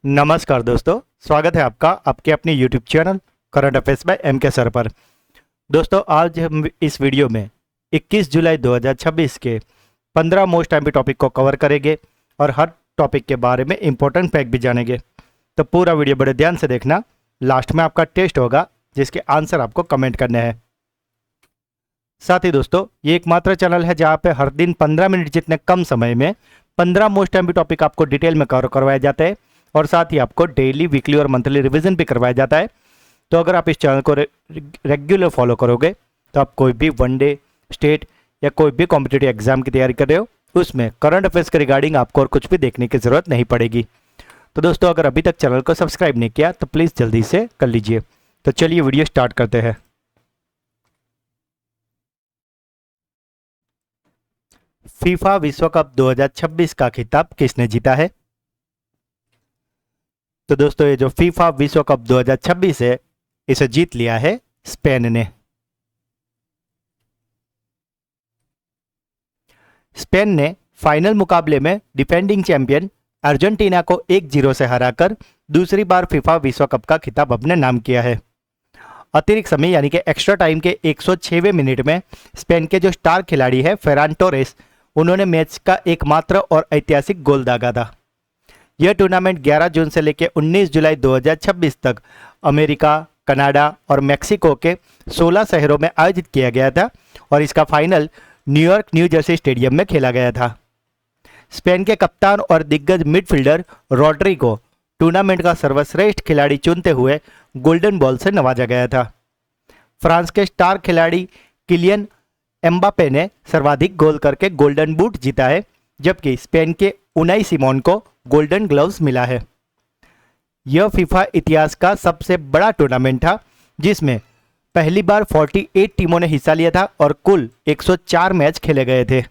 नमस्कार दोस्तों, स्वागत है आपका आपके अपने YouTube channel current affairs by M K sir पर। दोस्तों, आज हम इस वीडियो में 21 जुलाई 2026 के 15 मोस्ट टाइम टॉपिक को कवर करेंगे और हर टॉपिक के बारे में इंपॉर्टेंट फैक्ट भी जानेंगे। तो पूरा वीडियो बड़े ध्यान से देखना। लास्ट में आपका टेस्ट होगा जिसके आंसर आपको कमेंट करने हैं। साथ ही दोस्तों, ये एकमात्र चैनल है जहाँ पे हर दिन 15 मिनट जितने कम समय में 15 मोस्ट टाइम टॉपिक आपको डिटेल में कवर करवाए जाते हैं और साथ ही आपको डेली, वीकली और मंथली रिवीजन भी करवाया जाता है। तो अगर आप इस चैनल को रेगुलर फॉलो करोगे तो आप कोई भी वनडे, स्टेट या कोई भी कॉम्पिटिटिव एग्जाम की तैयारी कर रहे हो उसमें करंट अफेयर्स के रिगार्डिंग आपको और कुछ भी देखने की ज़रूरत नहीं पड़ेगी। तो दोस्तों, अगर अभी तक चैनल को सब्सक्राइब नहीं किया तो प्लीज़ जल्दी से कर लीजिए। तो चलिए वीडियो स्टार्ट करते हैं। फीफा विश्व कप 2026 का खिताब किसने जीता है? तो दोस्तों, ये जो फीफा विश्व कप 2026 है इसे जीत लिया है स्पेन ने। स्पेन ने फाइनल मुकाबले में डिफेंडिंग चैंपियन अर्जेंटीना को 1-0 से हराकर दूसरी बार फीफा विश्व कप का खिताब अपने नाम किया है। अतिरिक्त समय यानी कि एक्स्ट्रा टाइम के 106वें मिनट में स्पेन के जो स्टार खिलाड़ी है फेरान टोरेस, उन्होंने मैच का एकमात्र और ऐतिहासिक गोल दागा था। यह टूर्नामेंट 11 जून से लेकर 19 जुलाई 2026 तक अमेरिका, कनाडा और मेक्सिको के 16 शहरों में आयोजित किया गया था और इसका final New York, new Jersey stadium में खेला गया था। स्पेन के कप्तान और दिग्गज मिडफील्डर रॉड्री को टूर्नामेंट का सर्वश्रेष्ठ खिलाड़ी चुनते हुए गोल्डन बॉल से नवाजा गया था। फ्रांस के स्टार खिलाड़ी किलियन एम्बापे ने सर्वाधिक गोल करके गोल्डन बूट जीता है, जबकि स्पेन के उनाई सिमोन को गोल्डन ग्लव्स मिला है। यह फीफा इतिहास का सबसे बड़ा टूर्नामेंट था जिसमें पहली बार 48 टीमों ने हिस्सा लिया था और कुल 104 मैच खेले गए थे।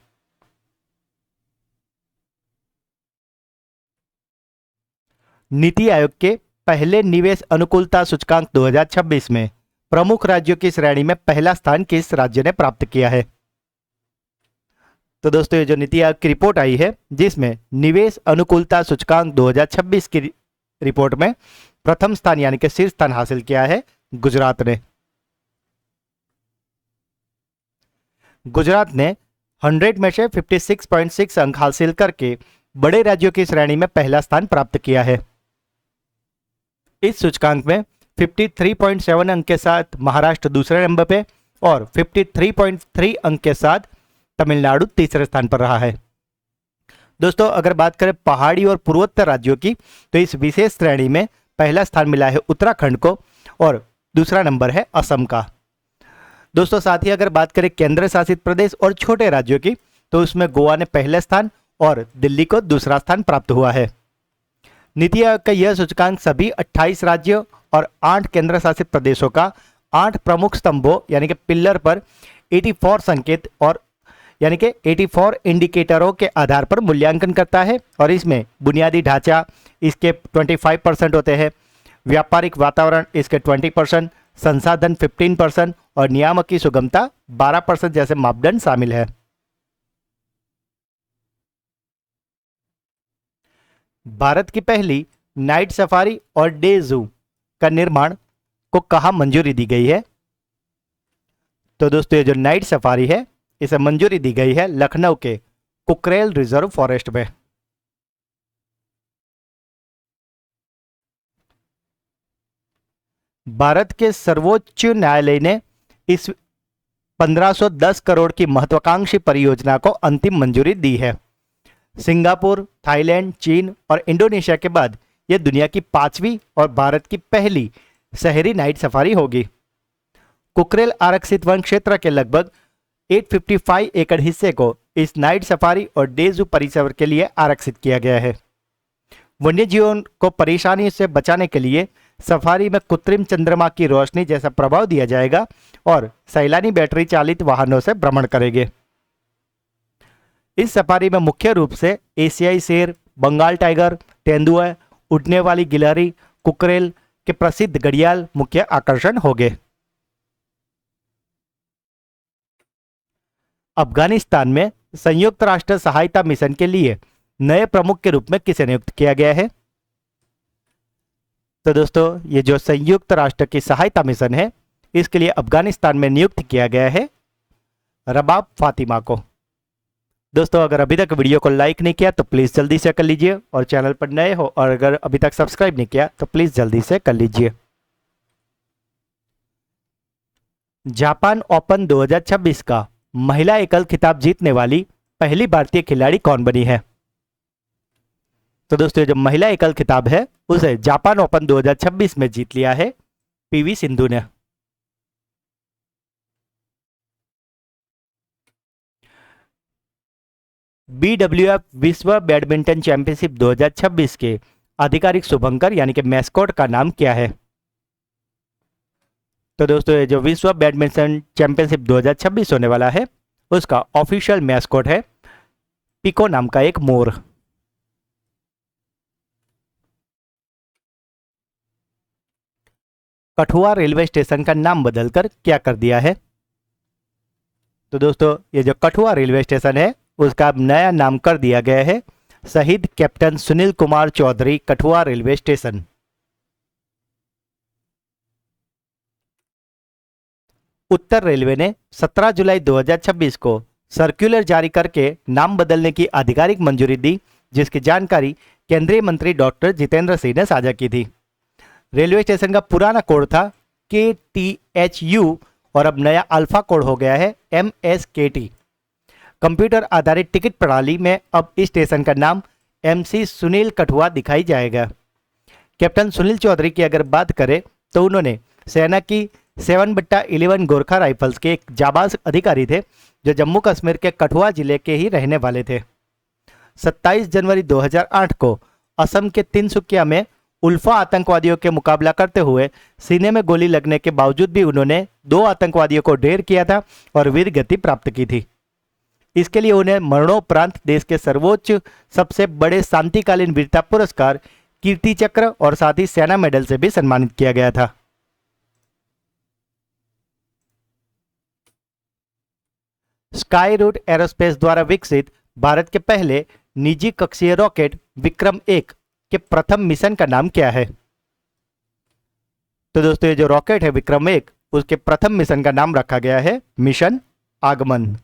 नीति आयोग के पहले निवेश अनुकूलता सूचकांक 2026 में प्रमुख राज्यों की श्रेणी में पहला स्थान किस राज्य ने प्राप्त किया है? तो दोस्तों, ये जो नीति आयोग की रिपोर्ट आई है जिसमें निवेश अनुकूलता सूचकांक 2026 की रिपोर्ट में प्रथम स्थान यानी कि शीर्ष स्थान हासिल किया है गुजरात ने। गुजरात ने 100 में से 56.6 अंक हासिल करके बड़े राज्यों की श्रेणी में पहला स्थान प्राप्त किया है। इस सूचकांक में 53.7 अंक के साथ महाराष्ट्र दूसरे नंबर पे और 53.3 अंक के साथ तमिलनाडु तीसरे स्थान पर रहा है। दोस्तों, अगर बात करें पहाड़ी और पूर्वोत्तर राज्यों की तो इस विशेष श्रेणी में पहला स्थान मिला है उत्तराखंड को और दूसरा नंबर है असम का। दोस्तों, साथ ही अगर बात करें केंद्र शासित प्रदेश और छोटे राज्यों की तो उसमें गोवा ने पहला स्थान और दिल्ली को दूसरा स्थान प्राप्त हुआ है। नीति आयोग का यह सूचकांक सभी 28 राज्यों और 8 केंद्र शासित प्रदेशों का 8 प्रमुख स्तंभों यानी कि पिल्लर पर 84 संकेत और यानी कि 84 इंडिकेटरों के आधार पर मूल्यांकन करता है और इसमें बुनियादी ढांचा इसके 25% होते हैं, व्यापारिक वातावरण इसके 20%, संसाधन 15% और नियामक की सुगमता 12% जैसे मापदंड शामिल है। भारत की पहली नाइट सफारी और डे जू का निर्माण को कहाँ मंजूरी दी गई है? तो दोस्तों, ये जो नाइट सफारी है इसे मंजूरी दी गई है लखनऊ के कुकरेल रिजर्व फॉरेस्ट में। भारत के सर्वोच्च न्यायालय ने इस 1510 करोड़ की महत्वाकांक्षी परियोजना को अंतिम मंजूरी दी है। सिंगापुर, थाईलैंड, चीन और इंडोनेशिया के बाद यह दुनिया की 5वीं और भारत की पहली शहरी नाइट सफारी होगी। कुकरेल आरक्षित वन क्षेत्र के लगभग 855 एकड़ हिस्से को इस नाइट सफारी और डे जू परिसर के लिए आरक्षित किया गया है। वन्यजीवों को परेशानी से बचाने के लिए सफारी में कृत्रिम चंद्रमा की रोशनी जैसा प्रभाव दिया जाएगा और सैलानी बैटरी चालित वाहनों से भ्रमण करेंगे। इस सफारी में मुख्य रूप से एशियाई शेर, बंगाल टाइगर, तेंदुआ, उड़ने वाली गिलहरी, कुकरेल के प्रसिद्ध घड़ियाल मुख्य आकर्षण होंगे। अफगानिस्तान में संयुक्त राष्ट्र सहायता मिशन के लिए नए प्रमुख के रूप में किसे नियुक्त किया गया है? तो दोस्तों ये जो संयुक्त राष्ट्र की सहायता मिशन है, इसके लिए अफगानिस्तान में नियुक्त किया गया है रबाब फातिमा को। दोस्तों अगर अभी तक वीडियो को लाइक नहीं किया तो प्लीज़ जल्दी से कर लीजिए, और चैनल पर नए हो और अगर अभी तक सब्सक्राइब नहीं किया तो प्लीज़ जल्दी से कर लीजिए। जापान ओपन 2026 का महिला एकल खिताब जीतने वाली पहली भारतीय खिलाड़ी कौन बनी है? तो दोस्तों जो महिला एकल खिताब है उसे जापान ओपन 2026 में जीत लिया है पीवी सिंधु ने। बीडब्ल्यूएफ विश्व बैडमिंटन चैंपियनशिप 2026 के आधिकारिक शुभंकर यानी कि मैस्कॉट का नाम क्या है? तो दोस्तों ये जो विश्व बैडमिंटन चैंपियनशिप 2026 होने वाला है उसका ऑफिशियल मैस्कॉट है पिको नाम का एक मोर। कठुआ रेलवे स्टेशन का नाम बदलकर क्या कर दिया है? तो दोस्तों ये जो कठुआ रेलवे स्टेशन है उसका अब नया नाम कर दिया गया है शहीद captain Sunil Kumar Chaudhary Kathua railway station. उत्तर रेलवे ने 17 जुलाई 2026 को सर्कुलर जारी करके नाम बदलने की आधिकारिक मंजूरी दी, जिसकी जानकारी केंद्रीय मंत्री डॉक्टर जितेंद्र सिंह ने साझा की थी। रेलवे स्टेशन का पुराना कोड था KTHU और अब नया अल्फा कोड हो गया है MSKT। कंप्यूटर आधारित टिकट प्रणाली में अब इस स्टेशन का नाम MC सुनील कठुआ दिखाई जाएगा। कैप्टन सुनील चौधरी की अगर बात करें तो उन्होंने सेना की 7/11 गोरखा राइफल्स के एक जाबाज अधिकारी थे जो जम्मू कश्मीर के कठुआ जिले के ही रहने वाले थे। 27 जनवरी 2008 को असम के तिनसुकिया में उल्फा आतंकवादियों के मुकाबला करते हुए सीने में गोली लगने के बावजूद भी उन्होंने 2 आतंकवादियों को ढेर किया था और वीर गति प्राप्त की थी। इसके लिए उन्हें मरणोपरांत देश के सर्वोच्च सबसे बड़े शांतिकालीन वीरता पुरस्कार कीर्ति चक्र और साथ ही सेना मेडल से भी सम्मानित किया गया था। स्काई रूट एरोस्पेस द्वारा विकसित भारत के पहले निजी कक्षीय रॉकेट विक्रम-1 के प्रथम मिशन का नाम क्या है? तो दोस्तों ये जो रॉकेट है विक्रम-1 उसके प्रथम मिशन का नाम रखा गया है मिशन आगमन।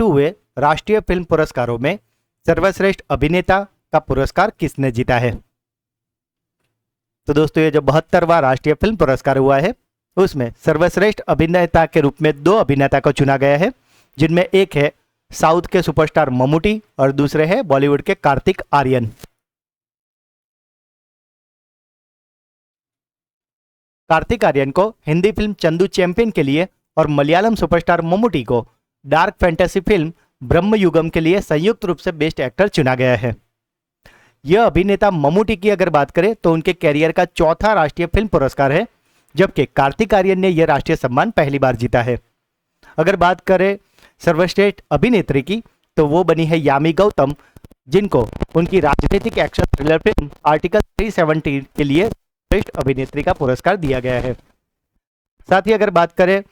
वे राष्ट्रीय फिल्म पुरस्कारों में सर्वश्रेष्ठ अभिनेता का पुरस्कार किसने जीता है? तो दोस्तों ये जो 72वां राष्ट्रीय फिल्म पुरस्कार हुआ है उसमें सर्वश्रेष्ठ अभिनेता के रूप में 2 अभिनेता को चुना गया है, जिनमें एक है साउथ के सुपरस्टार मम्मूटी और दूसरे हैं बॉलीवुड के कार्तिक आर्यन। कार्तिक आर्यन को हिंदी फिल्म चंदू चैंपियन के लिए और मलयालम सुपरस्टार मम्मूटी को डार्क फैंटेसी फिल्म ब्रह्मयुगम के लिए संयुक्त रूप से बेस्ट एक्टर चुना गया है। यह अभिनेता मम्मूटी की अगर बात करें तो उनके कैरियर का 4था राष्ट्रीय फिल्म पुरस्कार है, जबकि कार्तिक आर्यन ने यह राष्ट्रीय सम्मान पहली बार जीता है। अगर बात करें सर्वश्रेष्ठ अभिनेत्री की तो वो बनी है यामी गौतम, जिनको उनकी राजनीतिक एक्शन थ्रिलर फिल्म आर्टिकल 370 के लिए श्रेष्ठ अभिनेत्री का पुरस्कार दिया गया है। साथ ही अगर बात करें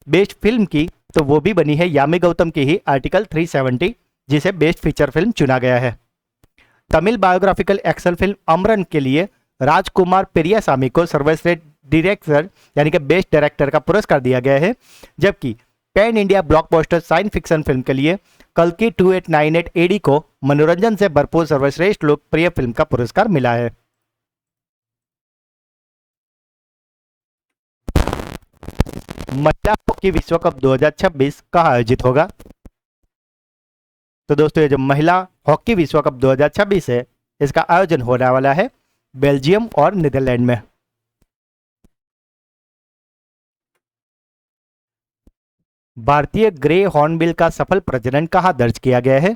बेस्ट फिल्म की तो वो भी बनी है यामी गौतम की ही आर्टिकल 370, जिसे बेस्ट फीचर फिल्म चुना गया है। Tamil biographical action film Amaran के लिए राजकुमार पेरियासामी को सर्वश्रेष्ठ डायरेक्टर यानी कि बेस्ट डायरेक्टर का पुरस्कार दिया गया है, जबकि pan India blockbuster science fiction film के लिए कल्कि 2898 AD को मनोरंजन से भरपूर सर्वश्रेष्ठ लोकप्रिय फिल्म का पुरस्कार मिला है। महिला हॉकी विश्व कप 2026 कहाँ आयोजित होगा? तो दोस्तों ये जो महिला हॉकी विश्व कप 2026 है इसका आयोजन होने वाला है बेल्जियम और नीदरलैंड में। भारतीय ग्रे हॉर्नबिल का सफल प्रजनन कहाँ दर्ज किया गया है?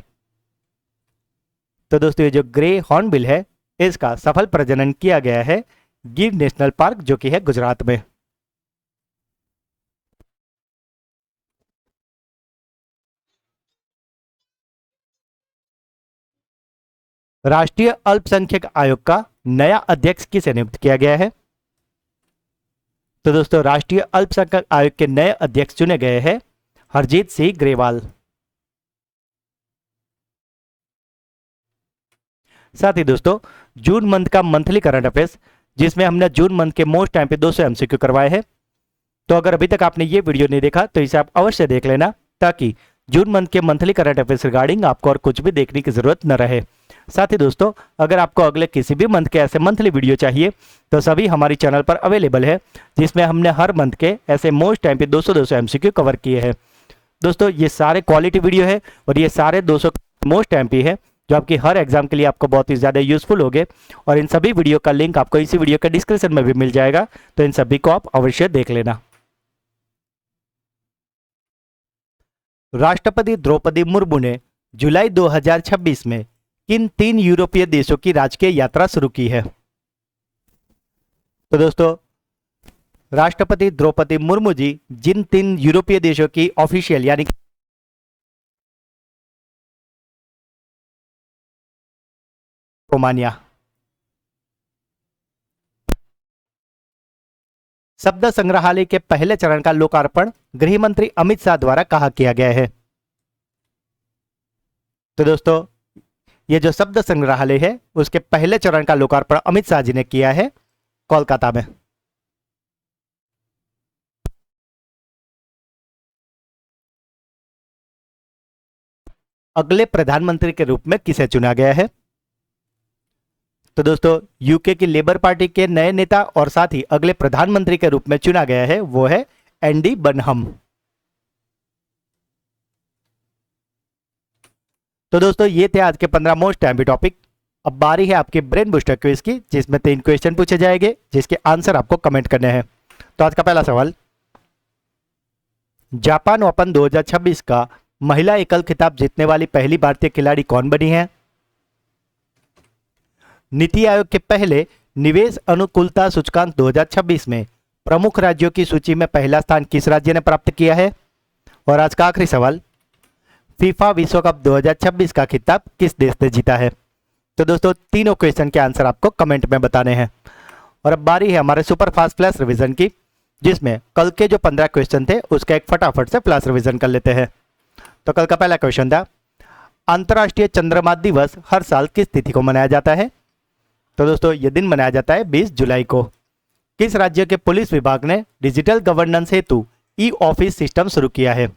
तो दोस्तों ये जो ग्रे हॉर्नबिल है इसका सफल प्रजनन किया गया है गिर नेशनल पार्क, जो कि है गुजरात में। राष्ट्रीय अल्पसंख्यक आयोग का नया अध्यक्ष किसे नियुक्त किया गया है? तो दोस्तों राष्ट्रीय अल्पसंख्यक आयोग के नए अध्यक्ष चुने गए हैं हरजीत सिंह ग्रेवाल। साथ ही दोस्तों जून मंथ का मंथली करंट अफेयर्स, जिसमें हमने जून मंथ के मोस्ट टाइम पे 200 एमसीक्यू करवाए हैं। तो अगर अभी तक आपने ये वीडियो नहीं देखा तो इसे आप अवश्य देख लेना, ताकि जून मंथ के मंथली करंट अफेयर्स रिगार्डिंग आपको और कुछ भी देखने की जरूरत न रहे। साथ ही दोस्तों अगर आपको अगले किसी भी मंथ के ऐसे मंथली वीडियो चाहिए तो सभी हमारी चैनल पर अवेलेबल है, जिसमें हमने हर मंथ के ऐसे मोस्ट टाइम पे 200 एमसीक्यू कवर किए हैं। दोस्तों ये सारे क्वालिटी वीडियो है और ये सारे 200 मोस्ट टाइम पे है, जो आपकी हर एग्जाम के लिए आपको बहुत ही ज़्यादा यूजफुल होंगे। और इन सभी वीडियो का लिंक आपको इसी वीडियो के डिस्क्रिप्शन में भी मिल जाएगा, तो इन सभी को आप अवश्य देख लेना। राष्ट्रपति द्रौपदी मुर्मू ने जुलाई 2026 में किन 3 यूरोपीय देशों की राजकीय यात्रा शुरू की है? तो दोस्तों राष्ट्रपति द्रौपदी मुर्मू जी जिन 3 यूरोपीय देशों की ऑफिशियल यानी रोमानिया। शब्द संग्रहालय के पहले चरण का लोकार्पण गृह मंत्री अमित शाह द्वारा कहा किया गया है? तो दोस्तों ये जो शब्द संग्रहालय है उसके पहले चरण का लोकार्पण अमित शाह जी ने किया है कोलकाता में। अगले प्रधानमंत्री के रूप में किसे चुना गया है? तो दोस्तों यूके की लेबर पार्टी के नए नेता और साथ ही अगले प्रधानमंत्री के रूप में चुना गया है वो है एंडी बनहम। तो दोस्तों ये थे आज के 15 मोस्ट टाइम टॉपिक। अब बारी है आपके ब्रेन बूस्टर क्विज की, जिसमें 3 क्वेश्चन पूछे जाएंगे, जिसके आंसर आपको कमेंट करने हैं। तो आज का पहला सवाल, जापान ओपन 2026 का महिला एकल खिताब जीतने वाली पहली भारतीय खिलाड़ी कौन बनी है? नीति आयोग के पहले निवेश अनुकूलता सूचकांक 2026 में प्रमुख राज्यों की सूची में पहला स्थान किस राज्य ने प्राप्त किया है? और आज का आखिरी सवाल, फीफा विश्व कप 2026 का खिताब किस देश ने जीता है? तो दोस्तों तीनों क्वेश्चन के आंसर आपको कमेंट में बताने हैं। और अब बारी है हमारे सुपर फास्ट फ्लैश रिवीजन की, जिसमें कल के जो 15 क्वेश्चन थे उसका एक फटाफट से फ्लैश रिवीजन कर लेते हैं। तो कल का पहला क्वेश्चन था, अंतर्राष्ट्रीय चंद्रमा दिवस हर साल किस तिथि को मनाया जाता है? तो दोस्तों ये दिन मनाया जाता है 20 जुलाई को। किस राज्य के पुलिस विभाग ने डिजिटल गवर्नेंस हेतु ई ऑफिस सिस्टम शुरू किया है?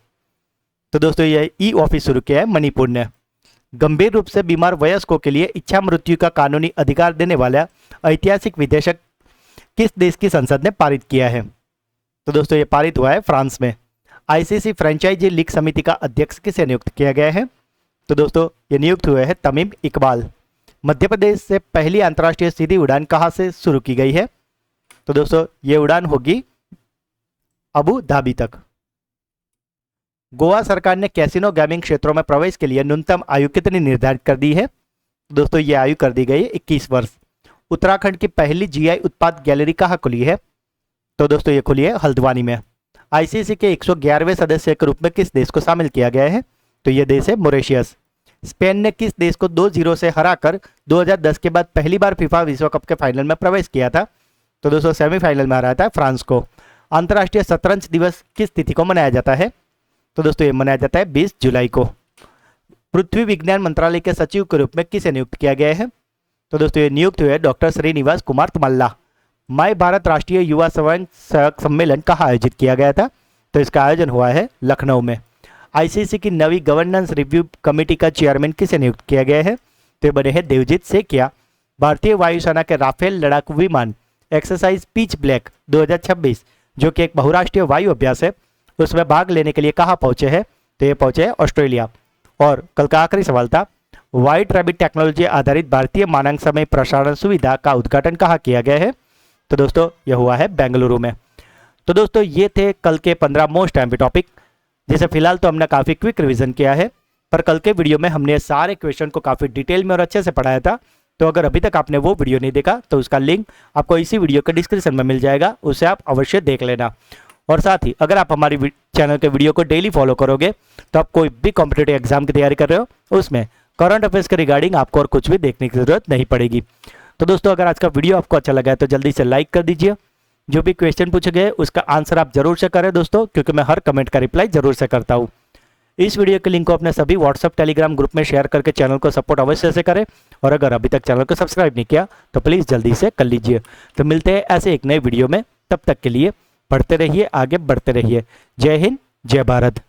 तो दोस्तों ये ई ऑफिस शुरू किया है मणिपुर ने। गंभीर रूप से बीमार वयस्कों के लिए इच्छा मृत्यु का कानूनी अधिकार देने वाला ऐतिहासिक विधेयक किस देश की संसद ने पारित किया है? तो दोस्तों ये पारित हुआ है फ्रांस में। आईसीसी फ्रेंचाइजी लीग समिति का अध्यक्ष किसे नियुक्त किया गया है? तो दोस्तों ये नियुक्त हुए हैं तमीम इकबाल। मध्य प्रदेश से पहली अंतर्राष्ट्रीय सीधी उड़ान कहाँ से शुरू की गई है? तो दोस्तों ये उड़ान होगी अबू धाबी तक। गोवा सरकार ने कैसीनो गेमिंग क्षेत्रों में प्रवेश के लिए न्यूनतम आयु कितनी निर्धारित कर दी है? दोस्तों ये आयु कर दी गई है 21 वर्ष। उत्तराखंड की पहली जीआई उत्पाद गैलरी कहाँ खुली है? तो दोस्तों ये खुली है हल्द्वानी में। आईसीसी के 111वें सदस्य के रूप में किस देश को शामिल किया गया है? तो ये देश है मॉरिशस। स्पेन ने किस देश को 2-0 से हराकर 2010 के बाद पहली बार फीफा विश्व कप के फाइनल में प्रवेश किया था? तो दोस्तों सेमीफाइनल में हराया था फ्रांस को। अंतर्राष्ट्रीय शतरंज दिवस किस तिथि को मनाया जाता है? तो दोस्तों ये मनाया जाता है 20 जुलाई को। पृथ्वी विज्ञान मंत्रालय के सचिव के रूप में किसे नियुक्त किया गया है? तो दोस्तों ये नियुक्त हुए डॉक्टर श्रीनिवास कुमार तुमल्ला। माय भारत राष्ट्रीय युवा स्वयं सेवक सम्मेलन कहाँ आयोजित किया गया था? तो इसका आयोजन हुआ है लखनऊ में। आईसीसी की नवी गवर्नेंस रिव्यू कमेटी का चेयरमैन किसे नियुक्त किया गया है? तो बने हैं देवजीत सेकिया। भारतीय वायुसेना के राफेल लड़ाकू विमान एक्सरसाइज पीच ब्लैक 2026, जो कि एक बहुराष्ट्रीय वायु अभ्यास है, उसमें भाग लेने के लिए कहाँ पहुंचे हैं? तो ये पहुंचे हैं ऑस्ट्रेलिया। और कल का आखिरी सवाल था, व्हाइट रैबिट टेक्नोलॉजी आधारित भारतीय मानक समय प्रसारण सुविधा का उद्घाटन कहाँ किया गया है? तो दोस्तों यह हुआ है बेंगलुरु में। तो दोस्तों ये थे कल के 15 मोस्ट टाइम पे टॉपिक, जिसे फिलहाल तो हमने काफ़ी क्विक रिवीजन किया है, पर कल के वीडियो में हमने सारे क्वेश्चन को काफ़ी डिटेल में और अच्छे से पढ़ाया था। तो अगर अभी तक आपने वो वीडियो नहीं देखा तो उसका लिंक आपको इसी वीडियो के डिस्क्रिप्शन में मिल जाएगा, उसे आप अवश्य देख लेना। और साथ ही अगर आप हमारी चैनल के वीडियो को डेली फॉलो करोगे तो आप कोई भी कॉम्पिटेटिव एग्जाम की तैयारी कर रहे हो उसमें करंट अफेयर्स के रिगार्डिंग आपको और कुछ भी देखने की जरूरत नहीं पड़ेगी। तो दोस्तों अगर आज का वीडियो आपको अच्छा लगा है तो जल्दी से लाइक कर दीजिए। जो भी क्वेश्चन पूछे गए उसका आंसर आप जरूर से करें दोस्तों, क्योंकि मैं हर कमेंट का रिप्लाई जरूर से करता हूँ। इस वीडियो के लिंक को अपने सभी व्हाट्सएप टेलीग्राम ग्रुप में शेयर करके चैनल को सपोर्ट अवश्य से करें, और अगर अभी तक चैनल को सब्सक्राइब नहीं किया तो प्लीज़ जल्दी से कर लीजिए। तो मिलते हैं ऐसे एक नए वीडियो में, तब तक के लिए पढ़ते रहिए, आगे बढ़ते रहिए। जय हिंद, जय भारत।